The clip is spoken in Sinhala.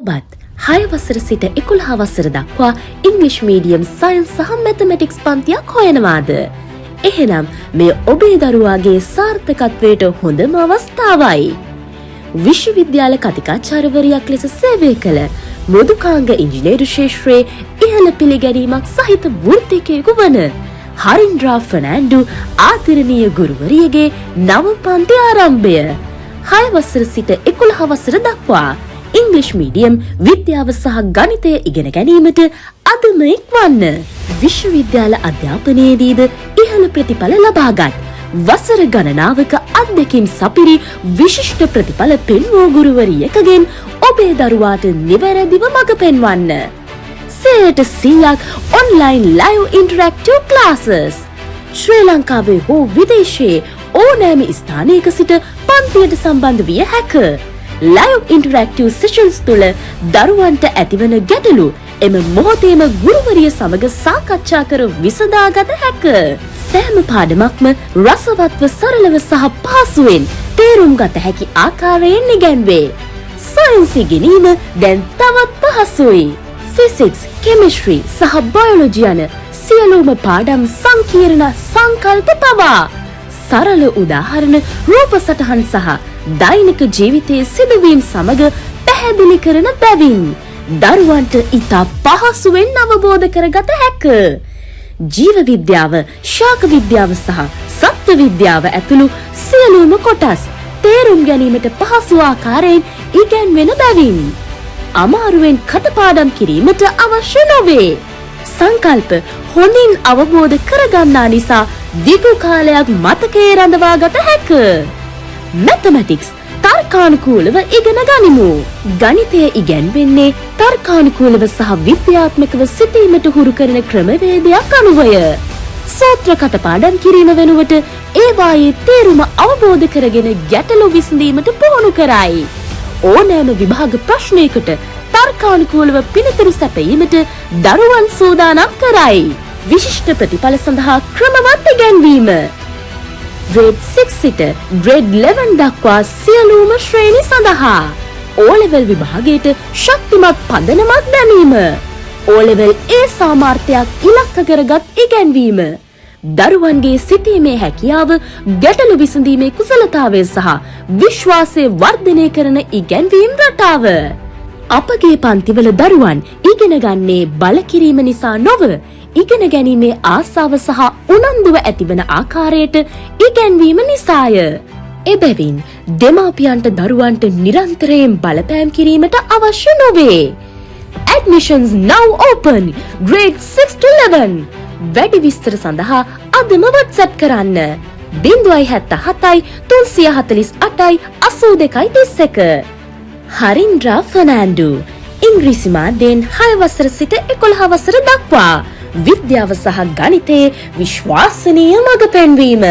ඔබත් 6 වසර සිට 11 වසර දක්වා ඉංග්‍රීසි මීඩියම් සයන්ස් සහ මැතමැටික්ස් පන්තියක් හොයනවාද? එහෙනම් මේ ඔබේ දරුවාගේ සාර්ථකත්වයට හොඳම අවස්ථාවයි. විශ්වවිද්‍යාල කතිකාචාර්යවරියක් ලෙස සේවය කළ මෘදුකාංග ඉංජිනේරු ශාස්ත්‍රයේ ඉහළ පිළිගැනීමක් සහිත වෘත්තිකයෙකු වන හරින්ද්‍රා ෆර්නෑන්ඩු ආදරණීය ගුරුවරියගේ නව පන්ති ආරම්භය 6 වසර සිට 11 වසර දක්වා ඉංග්‍රීසි මීඩියම් විද්‍යාව සහ ගණිතය ඉගෙන ගැනීමට අදම එක්වන්න. විශ්වවිද්‍යාල අධ්‍යාපනයේදීද ඉහළ ප්‍රතිඵල ලබාගත් වසර ගණනාවක අත්දැකීම් සපිරි විශිෂ්ට ප්‍රතිඵල පෙන්වූ ගුරුවරියකගෙන් ඔබේ දරුවාට නිවැරදිව මඟ පෙන්වන්න. 100% online live interactive classes. ශ්‍රී ලංකාවේ හෝ විදේශයේ ඕනෑම ස්ථානයක සිට පන්තියට සම්බන්ධ විය හැක. live interactive sessions තුළ දරුවන්ට ඇතිවන ගැටලු එම මොහොතේම ගුරුවරිය සමග සාකච්ඡා කර විසඳාගත හැක. සෑම පාඩමක්ම රසවත්ව සරලව සහ පහසුවෙන් තේරුම් ගත හැකි ආකාරයෙන් ඉගැන්වේ. සයන්ස් ඉගෙනීම දැන් තවත් පහසුයි. ෆිසික්ස්, කෙමිස්ට්‍රි සහ බයොලොජි යන සියලුම පාඩම් සංකීර්ණ සංකල්ප පවා සරල උදාහරණ රූප සටහන් සහ දෛනික ජීවිතයේ සිදුවීම් සමග පැහැදිලි කරන බැවින් දරුවන්ට ඉතා පහසුවෙන් අවබෝධ කරගත හැක. ජීව විද්‍යාව, ශාක විද්‍යාව සහ සත්ත්ව විද්‍යාව ඇතුළු සියලුම කොටස් තේරුම් ගැනීමට පහසු ආකාරයෙන් ඉගැන්වෙන බැවින් අමාරුවෙන් කටපාඩම් කිරීමට අවශ්‍ය නොවේ. සංකල්ප හොඳින් අවබෝධ කරගන්නා නිසා දිගු කාලයක් මතකයේ රඳවා ගත හැක. මැතමැටික්ස් තර්කානුකූලව ඉගෙන ගනිමු. ගණිතය ඉගැන්වෙන්නේ තර්කානුකූලව සහ විද්‍යාත්මකව සිතීමට හුරු කරන ක්‍රමවේදයක් අනුවය. සූත්‍ර කටපාඩම් කිරීම වෙනුවට ඒවායේ තේරුම අවබෝධ කරගෙන ගැටලු විසඳීමට පුහුණු කරයි. ඕනෑම විභාග ප්‍රශ්නයකට තර්කානුකූලව පිළිතුරු සැපයීමට දරුවන් සූදානම් කරයි. විශිෂ්ට ප්‍රතිඵල සඳහා ක්‍රමවත් ඉගැන්වීම. grade 6 සිට grade 11 දක්වා සියලුම ශ්‍රේණි සඳහා O-level විභාගයට ශක්තිමත් පදනමක් දැමීම. O-level A සාමාර්ථයක් ඉලක්ක කරගත් ඉගැන්වීම. දරුවන්ගේ සිතීමේ හැකියාව, ගැටලු විසඳීමේ කුසලතාවය සහ විශ්වාසය වර්ධනය කරන ඉගැන්වීම් රටාව. අපගේ පන්තිවල දරුවන් ඉගෙන ගන්නේ බල කිරීම නිසා නොව ඉගෙන ගැනීමේ ආසාව සහ උනන්දුව ඇතිවන ආකාරයට ඉගැන්වීම නිසාය. එබැවින් දෙමාපියන්ට දරුවන්ට නිරන්තරයෙන් බලපෑම් කිරීමට අවශ්‍ය නොවේ. Admissions now open grade 6 to 11. වැඩි විස්තර සඳහා අදම WhatsApp කරන්න 077 348 8231. හරින්ද්‍රා ෆර්නෑන්ඩු ඉංග්‍රීසි මාධ්‍යයෙන් 6 වසර සිට 11 වසර දක්වා විද්‍යාව සහ ගණිතයේ විශ්වාසනීය මඟ පෙන්වීම.